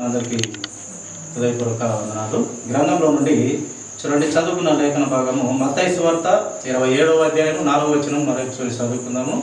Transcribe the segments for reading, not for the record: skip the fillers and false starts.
అందరికీ హృదయపూర్వక వందనాలు. గ్రంథంలో నుండి చూడండి, చదువుకున్న లేఖన భాగము మత్తయి సువార్త 27వ అధ్యాయం 4వ వచనం మరొకసారి చదువుకుందాము.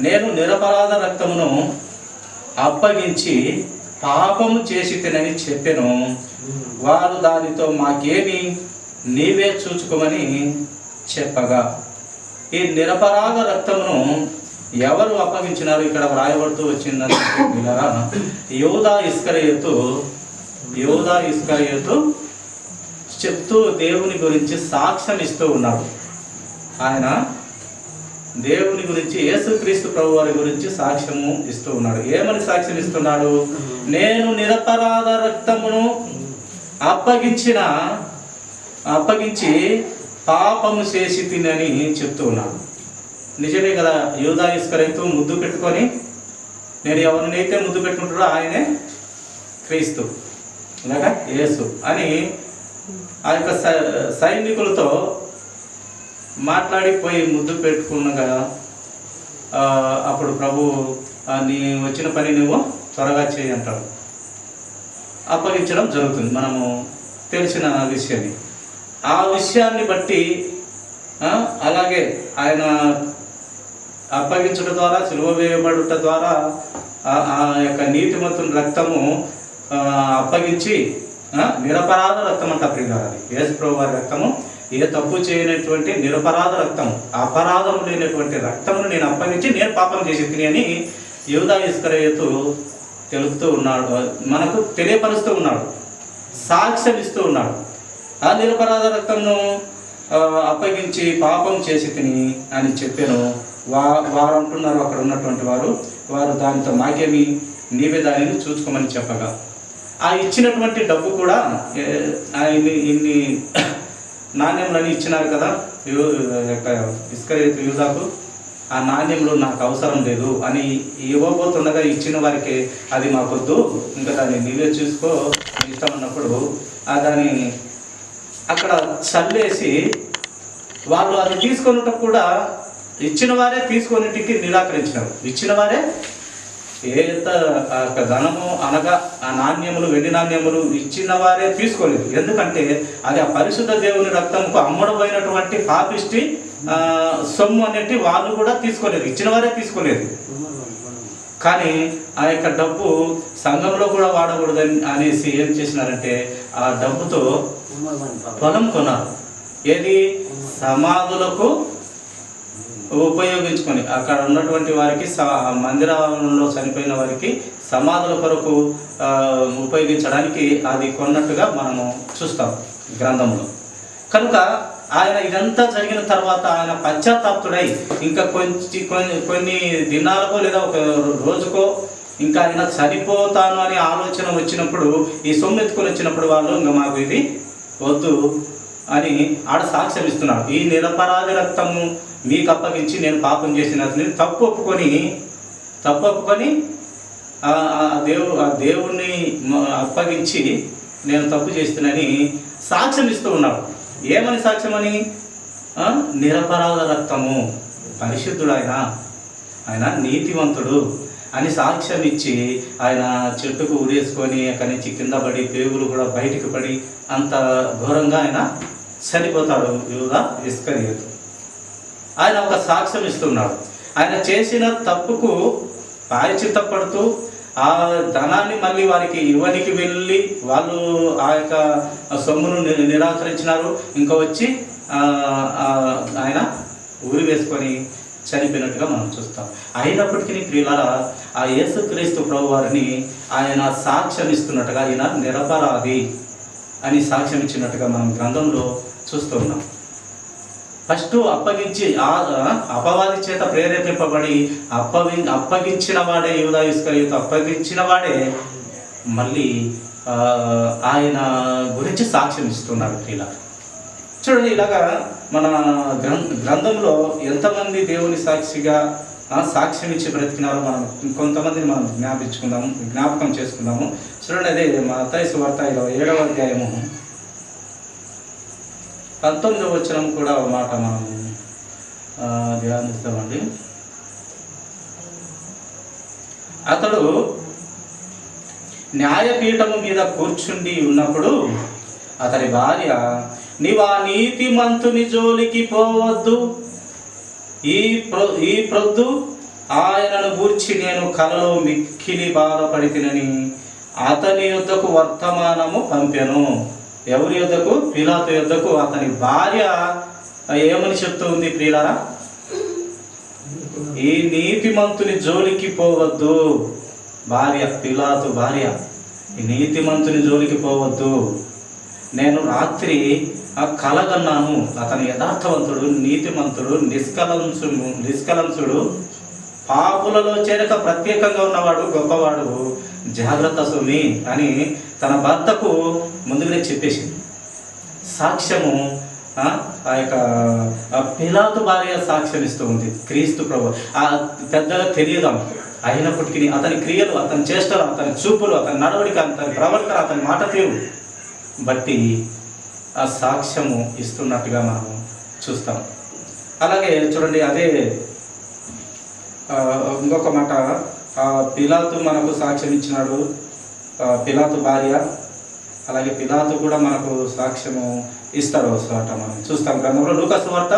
నేను నిరపరాధ రక్తమును అప్పగించి పాపము చేసి తినని చెప్పెను. వారు దానితో మాకేమి నీవే చూచుకోమని చెప్పగా, ఈ నిరపరాధ రక్తమును ఎవరు అప్పగించినారు? ఇక్కడ వ్రాయబడుతూ వచ్చిందని యూదా ఇస్కరియోతు చెప్తూ దేవుని గురించి సాక్ష్యం ఇస్తూ ఉన్నాడు. ఆయన దేవుని గురించి, యేసుక్రీస్తు ప్రభు వారి గురించి సాక్ష్యము ఇస్తూ ఉన్నాడు. ఏమని సాక్ష్యం ఇస్తున్నాడు? నేను నిరపరాధ రక్తమును అప్పగించి పాపము చేసి తినని చెప్తూ ఉన్నాడు. నిజమే కదా. యూదా ఇస్కరియోతు ముద్దు పెట్టుకొని, నేను ఎవరినైతే ముద్దు పెట్టుకుంటాడో ఆయనే క్రీస్తు లేక యేసు అని ఆ యొక్క సైనికులతో మాట్లాడిపోయి ముద్దు పెట్టుకున్నగా, అప్పుడు ప్రభు నీ వచ్చిన పని నువ్వు త్వరగా చేయి అంటాడు. అప్పగించడం జరుగుతుంది, మనము తెలిసిన విషయాన్ని. ఆ విషయాన్ని బట్టి అలాగే ఆయన అప్పగించడం ద్వారా, సిలువ వేయబడుట ద్వారా ఆ యొక్క నీతిమంతుని రక్తము అప్పగించి నిరపరాధ రక్తం అంట ప్రియులారా. యేసు ప్రభు వారి రక్తము ఏ తప్పు చేయనటువంటి నిరపరాధ రక్తము, అపరాధం లేనటువంటి రక్తమును నేను అప్పగించి నేను పాపం చేసి తిని అని యూదా ఇస్కరియోతు తెలుపుతూ ఉన్నాడు, మనకు తెలియపరుస్తూ ఉన్నాడు, సాక్ష్యం ఇస్తూ ఉన్నాడు. ఆ నిరపరాధ రక్తంను అప్పగించి పాపం చేసి తిని అని చెప్పాను. వారు అంటున్నారు, అక్కడ ఉన్నటువంటి వారు దానితో మాకేమి నీవే దానిని చూసుకోమని చెప్పగా, ఆ ఇచ్చినటువంటి డబ్బు కూడా ఇన్ని నాణ్యములని ఇచ్చినారు కదా ఇస్కరియోతు యూదాకు. ఆ నాణ్యములు నాకు అవసరం లేదు అని ఇవ్వబోతుండగా ఇచ్చిన వారికి అది మాకొద్దు, ఇంకా దాన్ని నీవే చూసుకో ఇష్టం అన్నప్పుడు దాన్ని అక్కడ చల్లేసి వాళ్ళు అది తీసుకొనిటప్పుడు కూడా ఇచ్చిన వారే తీసుకొనిటికి నిరాకరించినారు. ఇచ్చిన వారే ధనము అనగా ఆ నాణ్యములు, వెండి నాణ్యములు ఇచ్చిన వారే తీసుకోలేదు. ఎందుకంటే అది ఆ పరిశుద్ధ దేవుని రక్తంకు అమ్మడమైనటువంటి పాపిష్టి సొమ్ము అనేటి వాళ్ళు కూడా తీసుకోలేదు, ఇచ్చిన వారే తీసుకోలేదు. కానీ ఆ యొక్క డబ్బు సంఘంలో కూడా వాడకూడదని అనేసి ఏం చేసినారంటే ఆ డబ్బుతో పొలం కొన్నారు. ఏది? సమాధులకు ఉపయోగించుకొని, అక్కడ ఉన్నటువంటి వారికి, మందిరంలో చనిపోయిన వారికి సమాధుల కొరకు ఉపయోగించడానికి అది కొన్నట్టుగా మనము చూస్తాం గ్రంథంలో. కనుక ఆయన ఇదంతా జరిగిన తర్వాత ఆయన పశ్చాత్తాప్తుడై ఇంకా కొన్ని దినాలకో లేదా ఒక రోజుకో ఇంకా ఆయన చనిపోతాను అనే ఆలోచన వచ్చినప్పుడు, ఈ సొమ్ము ఎత్తుకొని వచ్చినప్పుడు వాళ్ళు ఇంకా మాకు ఇది వద్దు అని ఆడ సాక్ష్యం ఇస్తున్నాడు. ఈ నిరపరాధ రక్తము మీకు అప్పగించి నేను పాపం చేసిన తప్పు ఒప్పుకొని దేవుణ్ణి అప్పగించి నేను తప్పు చేస్తున్నానని సాక్ష్యం ఇస్తూ ఉన్నాడు. ఏమని సాక్ష్యం అని? నిరపరాధ రక్తము, పరిశుద్ధుడు ఆయన నీతివంతుడు అని సాక్ష్యం ఇచ్చి ఆయన చెట్టుకు ఉరేసుకొని అక్కడి నుంచి కింద పడి పేగులు కూడా బయటికి పడి అంత ఘోరంగా ఆయన చనిపోతాడు యూదా ఇస్కరియోతు. ఆయన ఒక సాక్ష్యం ఇస్తున్నాడు. ఆయన చేసిన తప్పుకు ప్రాయశ్చిత్తపడుతూ ఆ ధనాన్ని మళ్ళీ వారికి ఇవ్వనికి వెళ్ళి వాళ్ళు ఆ యొక్క సొమ్మును నిరాకరించినారు. ఇంకా వచ్చి ఆయన ఊరి వేసుకొని చనిపోయినట్టుగా మనం చూస్తాం. అయినప్పటికీ ప్రియులారా, ఆ యేసుక్రీస్తు ప్రభు వారిని ఆయన సాక్ష్యం ఇస్తున్నట్టుగా, ఆయన నిరపరాధి అని సాక్ష్యం ఇచ్చినట్టుగా మనం గ్రంథంలో చూస్తూ ఉన్నాం. ఫస్ట్ అప్పగించి అపవాది చేత ప్రేరేపింపబడి అప్పగించిన వాడే యూదా ఇస్కరియోతు, అప్పగించిన వాడే మళ్ళీ ఆయన గురించి సాక్ష్యం ఇస్తున్నారు. ఇలా చూడండి, ఇలాగా మన గ్రంథంలో ఎంతమంది దేవుని సాక్షిగా సాక్ష్యం ఇచ్చి బ్రతికినారో మనం కొంతమందిని మనం జ్ఞాపకం చేసుకుందాము. చూడండి, అదే మత్తయి సువార్త 27వ అధ్యాయము 19వ వచనం కూడా ఒక మాట మనం ధ్యానిస్తామండి. అతడు న్యాయపీఠము మీద కూర్చుండి ఉన్నప్పుడు అతని భార్య, నీవా నీతిమంతుని జోలికి పోవద్దు, ఈ ప్రొద్దు ఆయనను గూర్చి నేను కలలో మిక్కిలి బాధపడితినని అతని యొద్దకు వర్తమానము పంపెను. ఎవరి యొద్దకు? పిలాతు యొద్దకు. అతని భార్య ఏమని చెప్తూ ఉంది ప్రియులారా? ఈ నీతిమంతుని జోలికి పోవద్దు. భార్య, పిలాతు భార్య, ఈ నీతిమంతుని జోలికి పోవద్దు. నేను రాత్రి కలగన్నాను. అతను యథార్థవంతుడు, నీతిమంతుడు, నిష్కలంసుడు, పాపులలో చేరక ప్రత్యేకంగా ఉన్నవాడు, గొప్పవాడు, జాగ్రత్త సుమి అని తన భర్తకు ముందుగానే చెప్పేసింది. సాక్ష్యము ఆ యొక్క పిలాతు భార్య సాక్ష్యం ఇస్తూ ఉంది. క్రీస్తు ప్రభు పెద్దగా తెలియదు అయినప్పటికీ అతని క్రియలు, అతని చేష్టలు, అతని చూపులు, అతని నడవడిక, అతని ప్రవర్తన, అతని మాట తీరు బట్టి ఆ సాక్ష్యము ఇస్తున్నట్టుగా మనం చూస్తాం. అలాగే చూడండి, అదే ఇంకొక మాట, పిలాతు మనకు సాక్ష్యం ఇచ్చినాడు, పిలాతు భార్య. అలాగే పిలాతు కూడా మనకు సాక్ష్యము ఇస్తారు చోట మనం చూస్తాం గ్రంథంలో. లూకా సువార్త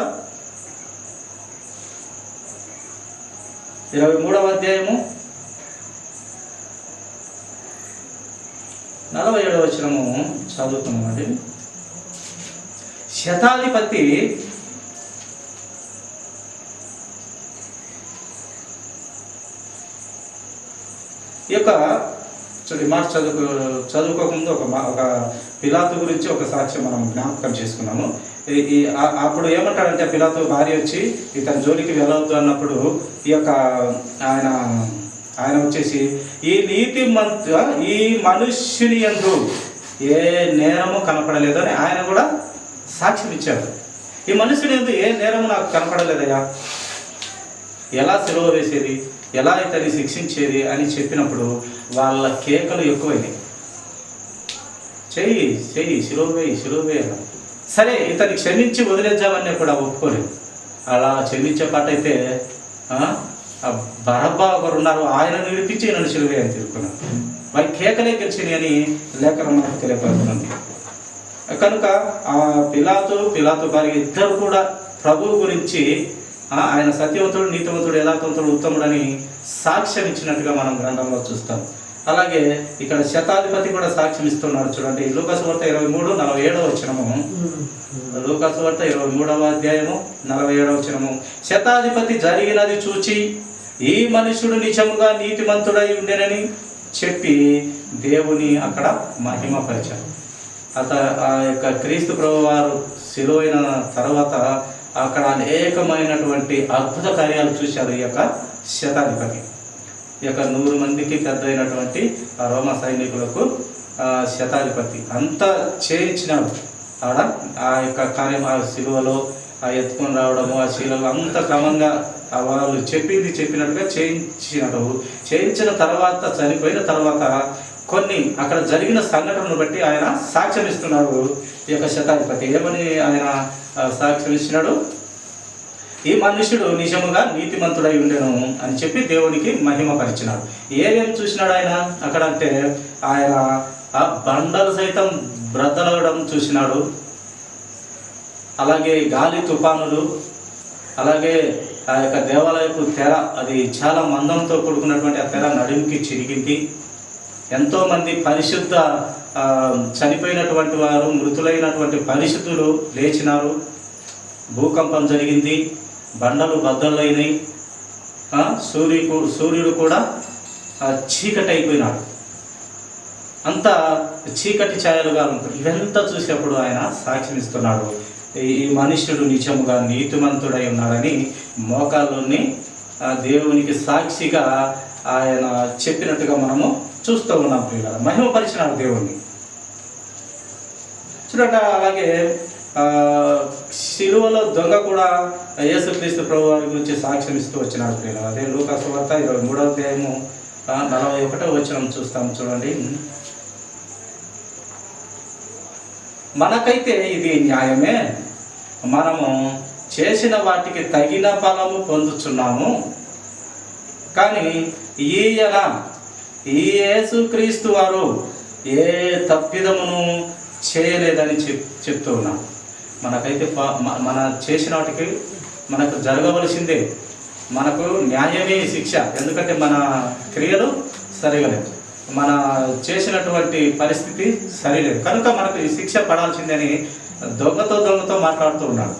23వ అధ్యాయము 47వ వచనము చదువుతున్నామండి. శతాధిపతి ఈ యొక్క చూడండి మాట చదువుకోకముందు ఒక పిలాతు గురించి ఒక సాక్ష్యం మనం జ్ఞాపకం చేసుకున్నాము. అప్పుడు ఏమంటాడంటే, పిలాతు భార్య వచ్చి ఇతని జోలికి వెళ్ళవద్దు అన్నప్పుడు ఈ యొక్క ఆయన వచ్చేసి, ఈ మనుష్యుని యందు ఏ నేరము కనపడలేదు అని ఆయన కూడా సాక్ష్యం ఇచ్చాడు. ఈ మనుష్యుని యందు ఏ నేరము నాకు కనపడలేదయ్యా, ఎలా సిలువ వేసేది, ఎలా ఇతన్ని శిక్షించేది అని చెప్పినప్పుడు వాళ్ళ కేకలు ఎక్కువైనాయి. చెయ్యి సిలువ వేయాలి. సరే, ఇతన్ని క్షమించి వదిలేద్దామని కూడా ఒప్పుకోలేదు. అలా క్షమించే పాట అయితే బరబ్బా ఒకరు ఉన్నారు, ఆయన నిలిపించి నన్ను సిలువే అని తిరుగుకున్నాను. వారి కేకలే గెలిచినాయి అని లేఖనం మనకు తెలియపడుతుంది. కనుక పిలాతు భార్య ఇద్దరు కూడా ప్రభువు గురించి ఆయన సత్యవంతుడు, నీతివంతుడు, యథార్థవంతుడు, ఉత్తముడు అని సాక్ష్యం ఇచ్చినట్టుగా మనం గ్రంథంలో చూస్తాం. అలాగే ఇక్కడ శతాధిపతి కూడా సాక్ష్యం ఇస్తున్నాడు. చూడండి, లూకా సువార్త 23:47 వచనము. లూకా సువార్త 23వ అధ్యాయము 47వ వచనము. శతాధిపతి జరిగినది చూచి ఈ మనుషుడు నిజముగా నీతిమంతుడై ఉండేనని చెప్పి దేవుని అక్కడ మహిమపరిచారు. ఆ యొక్క క్రీస్తు ప్రభు వారు సిలువైన తర్వాత అక్కడ అనేకమైనటువంటి అద్భుత కార్యాలు చూశారు ఈ యొక్క శతాధిపతి. ఈ యొక్క 100 మందికి పెద్ద అయినటువంటి రోమా సైనికులకు శతాధిపతి అంతా చేయించినాడు. ఆడ ఆ యొక్క కార్యం, ఆ శిలువలో ఎత్తుకొని రావడము, ఆ శిలువలో అంత క్రమంగా వాళ్ళు చెప్పినట్టుగా చేయించినాడు. చేయించిన తర్వాత, చనిపోయిన తర్వాత కొన్ని అక్కడ జరిగిన సంఘటనను బట్టి ఆయన సాక్ష్యం ఇస్తున్నాడు. ఈ యొక్క శతాధిపతి ఏమని ఆయన సాక్ష్యం ఇచ్చినాడు? ఈ మనుష్యుడు నిజముగా నీతిమంతుడై ఉండెను అని చెప్పి దేవునికి మహిమపరిచినాడు. ఏమేమి చూసినాడు ఆయన అక్కడ అంటే, ఆయన ఆ బండలు సైతం బ్రద్దలవడం చూసినాడు. అలాగే గాలి తుఫానులు, అలాగే ఆ యొక్క దేవాలయపు తెర, అది చాలా మందంతో కూడుకున్నటువంటి ఆ తెర నడుముకి చిరిగింది. ఎంతోమంది పరిశుద్ధ చనిపోయినటువంటి వారు, మృతులైనటువంటి పరిశుద్ధులు లేచినారు. భూకంపం జరిగింది, బండలు బద్దలైనాయి, సూర్యుడు కూడా చీకటి అయిపోయినాడు. అంతా చీకటి ఛాయలుగా ఉంటుంది. ఇవంతా చూసేప్పుడు ఆయన సాక్ష్యం ఇస్తున్నాడు, ఈ మనుష్యుడు నిజముగా నీతిమంతుడై ఉన్నాడని మోకాల్లోని దేవునికి సాక్షిగా ఆయన చెప్పినట్టుగా మనము చూస్తూ ఉన్నాం. ప్రియులారా, మహిమపరిచినాడు దేవుణ్ణి. చూడట, అలాగే శిలువలో దొంగ కూడా యేసుక్రీస్తు ప్రభు వారి గురించి సాక్ష్యం ఇస్తూ వచ్చినాడు. ప్రియులారా, అదే లూకా సువార్త 23వ అధ్యాయము 41వ వచనం చూస్తాం. చూడండి, మనకైతే ఇది న్యాయమే, మనము చేసిన వాటికి తగిన ఫలము పొందుచున్నాము. కానీ ఈయన ఈ యేసుక్రీస్తు వారు ఏ తప్పిదమును చేయలేదని చెప్తూ ఉన్నాం. మనకైతే మన చేసిన వాటికి మనకు జరగవలసిందే, మనకు న్యాయమే శిక్ష. ఎందుకంటే మన క్రియలు సరిగా లేదు, మన చేసినటువంటి పరిస్థితి సరిలేదు, కనుక మనకు ఈ శిక్ష పడాల్సిందని దొంగతో మాట్లాడుతూ ఉన్నాడు.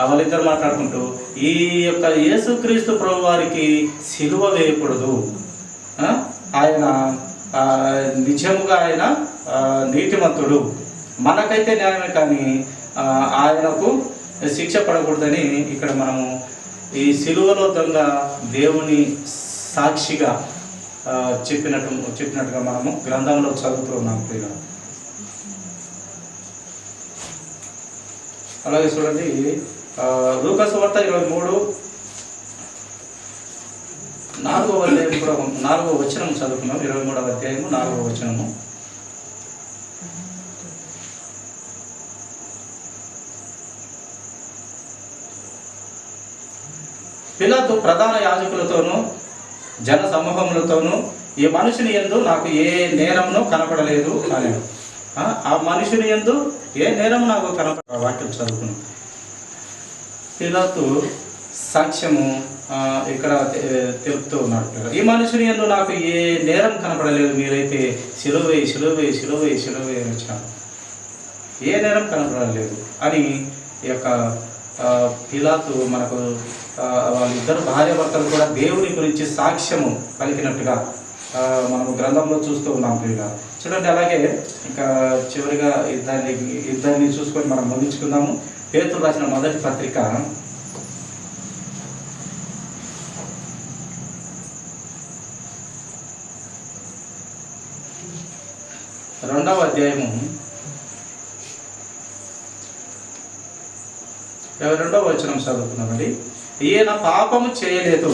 వాళ్ళిద్దరు మాట్లాడుకుంటూ ఈ యొక్క యేసుక్రీస్తు ప్రభు వారికి సిలువ వేయకూడదు, ఆయన నిజముగా ఆయన నీతిమంతుడు, మనకైతే న్యాయమే కానీ ఆయనకు శిక్ష పడకూడదని ఇక్కడ మనము ఈ సిలువలో దొంగ దేవుని సాక్షిగా చెప్పినట్టుగా మనము గ్రంథంలో చదువుతూ ఉన్నాం ప్రియులారా. అలాగే చూడండి, లూకా సువార్త 23:4వ అధ్యాయం కూడా 4వ వచనం చదువుకున్నాం. 23వ అధ్యాయము 4వ వచనము. పిలాతు ప్రధాన యాజకులతోనూ జన సమూహములతోనూ ఈ మనుషుని యందు నాకు ఏ నేరమును కనపడలేదు అని. ఆ మనుషుని యందు ఏ నేరము నాకు కనపడ వాక్యం చదువుకున్నాం. పిలాతు సాక్ష్యము ఇక్కడ తెలుపుతూ ఉన్నాడు. ఈ మనుషుని యందు నాకు ఏ నేరం కనపడలేదు, మీరైతే సిలువ వేయి వచ్చినారు, ఏ నేరం కనపడలేదు అని ఈ యొక్క పిలాతు మనకు వాళ్ళిద్దరు భార్యాభర్తలు కూడా దేవుని గురించి సాక్ష్యము పలికినట్టుగా మనము గ్రంథంలో చూస్తూ ఉన్నాం ప్రియుగా. చూడండి, అలాగే ఇంకా చివరిగా ఇద్దరిని చూసుకొని మనం ముగించుకుందాము. పేతురు రాసిన మొదటి పత్రిక 2వ అధ్యాయము 22వ వచనం చదువుకున్నామండి. ఈయన పాపము చేయలేదు,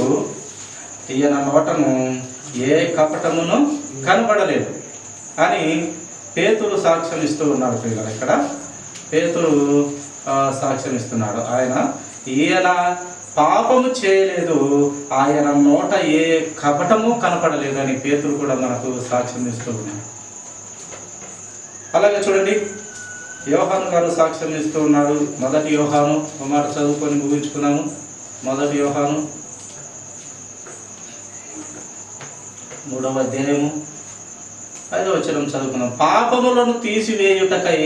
ఈయన నోటను ఏ కపటమును కనబడలేదు అని పేతురు సాక్ష్యం ఇస్తూ ఉన్నాడు పిల్లలు. ఇక్కడ పేతురు సాక్ష్యం ఇస్తున్నాడు. ఈయన పాపము చేయలేదు, ఆయన నోట ఏ కపటము కనపడలేదు అని పేతురు కూడా మనకు సాక్ష్యం ఇస్తూ ఉన్నాడు. అలాగే చూడండి, యోహాను గారు సాక్ష్యం ఇస్తూ ఉన్నాడు. 1 యోహాను మాట చదువుకొని ముగించుకున్నాము. 1 యోహాను 3వ అధ్యాయము 5వ వచనం చదువుకున్నాం. పాపములను తీసివేయుటకై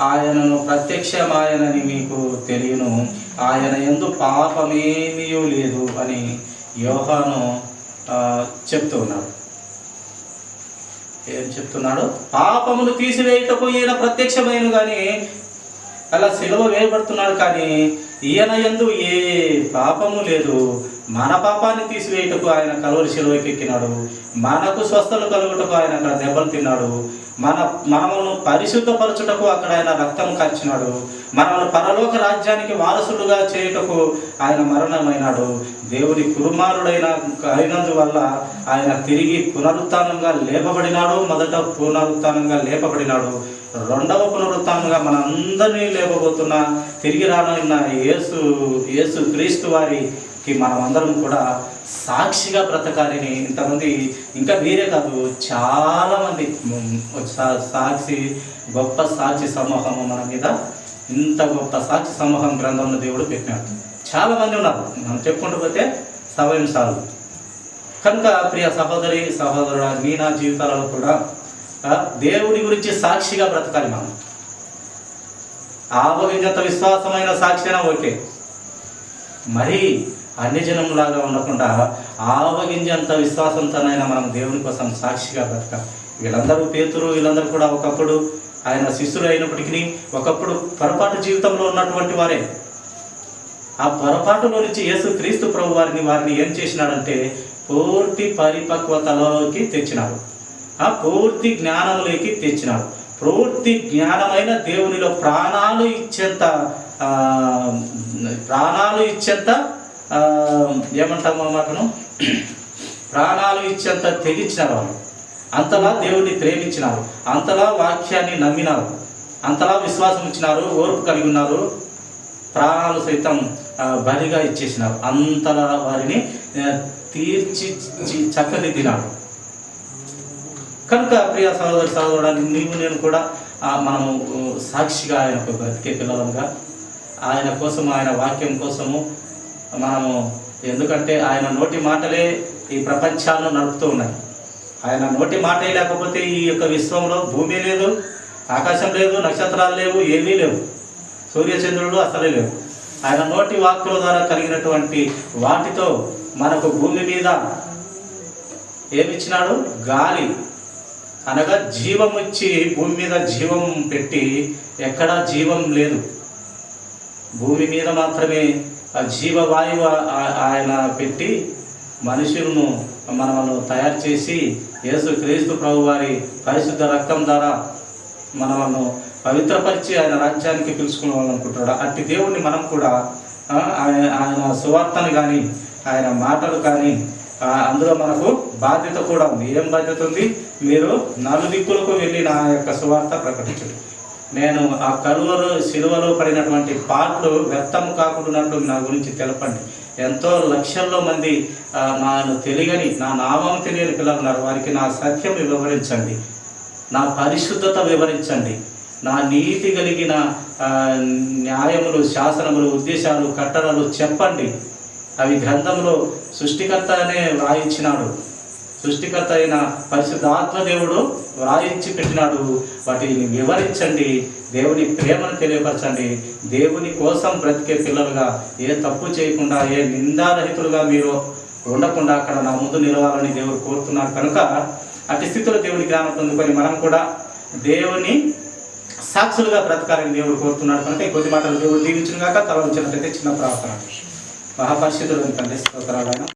ఆయనను ప్రత్యక్షమాయనని మీకు తెలియను, ఆయన యందు పాపమేమీ లేదు అని యోహాను చెప్తూ ఉన్నాడు. ఏం చెప్తున్నాడు? పాపమును తీసివేయుటకు ఈయన ప్రత్యక్షమైన కానీ అలా సిలువ వేయబడుతున్నాడు, కానీ ఈయన యందు ఏ పాపము లేదు. మన పాపాన్ని తీసివేయుటకు ఆయన కలువరి సిలువకి ఎక్కినాడు, మనకు స్వస్థలు కలుగుటకు ఆయన అక్కడ దెబ్బలు తిన్నాడు, మనమును పరిశుద్ధపరచుటకు అక్కడ ఆయన రక్తం కార్చినాడు, మనమును పరలోక రాజ్యానికి వారసులుగా చేయుటకు ఆయన మరణమైనాడు. దేవుని అయినందువల్ల ఆయన తిరిగి పునరుత్థానంగా లేపబడినాడు. మొదట పునరుత్థానంగా లేపబడినాడు, 2వ పునరుత్థానంగా మనందరినీ లేపబోతున్న తిరిగి రానున్న యేసు క్రీస్తు వారికి మనమందరం కూడా సాక్షిగా బ్రతకాలని ఇంతమంది, ఇంకా వీరే కాదు చాలామంది గొప్ప సాక్షి సమూహము మన మీద, ఇంత గొప్ప సాక్షి సమూహం గ్రంథంలో దేవుడు పెట్టినాడు. చాలామంది ఉన్నారు, మనం చెప్పుకుంటూ పోతే సమయం సార్లు. కనుక ప్రియ సహోదరుడు మీ నా జీవితాలలో కూడా దేవుడి గురించి సాక్షిగా బ్రతకాలి. మనం ఆవగింజంత విశ్వాసమైన సాక్షి అయినా ఓకే, మరీ అన్యజనంలాగా ఉండకుండా ఆవగింజంత విశ్వాసంతోనైనా మనం దేవుని కోసం సాక్షిగా బ్రతకాలి. వీళ్ళందరూ కూడా ఒకప్పుడు ఆయన శిష్యులు అయినప్పటికీ ఒకప్పుడు పొరపాటు జీవితంలో ఉన్నటువంటి వారే. ఆ పొరపాటులో నుంచి యేసు క్రీస్తు ప్రభు వారిని ఏం చేసినాడంటే పూర్తి పరిపక్వతలోకి తెచ్చినాడు, పూర్తి జ్ఞానంలోకి తెచ్చినాడు. పూర్తి జ్ఞానమైన దేవునిలో ప్రాణాలు ఇచ్చేంత ఏమంటాము మాటను, ప్రాణాలు ఇచ్చేంత తెగించినారు వాళ్ళు. అంతలా దేవుడిని ప్రేమించినారు, అంతలా వాక్యాన్ని నమ్మినారు, అంతలా విశ్వాసం ఇచ్చినారు, ఓర్పు కలిగి ఉన్నారు, ప్రాణాలు సైతం బలిగా ఇచ్చేసినారు. అంతలా వారిని తీర్చి చక్కదిద్దినాడు. కనుక ప్రియ సహోదరుడు నీవు నేను కూడా మనము సాక్షిగా ఆయనకు బ్రతికే పిల్లలుగా, ఆయన కోసం, ఆయన వాక్యం కోసము మనము, ఎందుకంటే ఆయన నోటి మాటలే ఈ ప్రపంచాలను నడుపుతూ ఉన్నాయి. ఆయన నోటి మాటే లేకపోతే ఈ యొక్క విశ్వంలో భూమి లేదు, ఆకాశం లేదు, నక్షత్రాలు లేవు, ఏమీ లేవు, సూర్యచంద్రుడు అసలే లేవు. ఆయన నోటి వాక్కుల ద్వారా కలిగినటువంటి వాటితో మనకు భూమి మీద ఏమిచ్చినాడు? గాలి, అనగా జీవం ఇచ్చి భూమి మీద జీవం పెట్టి, ఎక్కడా జీవం లేదు, భూమి మీద మాత్రమే ఆ జీవవాయువు ఆయన పెట్టి మనుషులను మనము తయారు చేసి యేసుక్రీస్తు ప్రభు వారి పరిశుద్ధ రక్తం ద్వారా మనము పవిత్రపరిచి ఆయన రాజ్యానికి పిలుచుకోవాలనుకుంటున్నాడు. అట్టి దేవుణ్ణి మనం కూడా ఆయన సువార్తను కానీ, ఆయన మాటలు కానీ, అందులో మనకు బాధ్యత కూడా ఉంది. ఏం బాధ్యత ఉంది? మీరు నలుదిక్కులకు వెళ్ళి నా యొక్క సువార్త ప్రకటించండి. నేను ఆ కలువలో సిలువలో పడినటువంటి పాటలు వ్యర్థం కాకుండానట్లు నా గురించి తెలపండి. ఎంతో లక్షల్లో మంది నాను తెలియని, నా నామం తెలియని పిల్లలు ఉన్నారు. వారికి నా సత్యం వివరించండి, నా పరిశుద్ధత వివరించండి, నా నీతి కలిగిన న్యాయములు, శాసనములు, ఉద్దేశాలు, కట్టడలు చెప్పండి. అవి గ్రంథంలో సృష్టికర్తనే వ్రాయించినాడు, సృష్టికర్త అయిన పరిశుద్ధాత్మ దేవుడు వ్రాయించి పెట్టినాడు. వాటిని వివరించండి, దేవుని ప్రేమను తెలియపరచండి. దేవుని కోసం బ్రతికే పిల్లలుగా, ఏ తప్పు చేయకుండా, ఏ నిందారహితులుగా మీరు ఉండకుండా అక్కడ నా ముందు నిలవాలని దేవుడు కోరుతున్నారు. కనుక అట్టి స్థితిలో దేవుని జ్ఞానం పొందుకొని మనం కూడా దేవుని సాక్షులుగా బ్రతకాలని దేవుడు కోరుతున్నాడు. కనుక ఈ కొద్ది మాటలు దేవుడు దీవించిన కాక తల ఉంచినట్లయితే చిన్న ప్రార్థన. మహాపరిశుద్ధుడు తండ్రి, స్తోత్రాలు.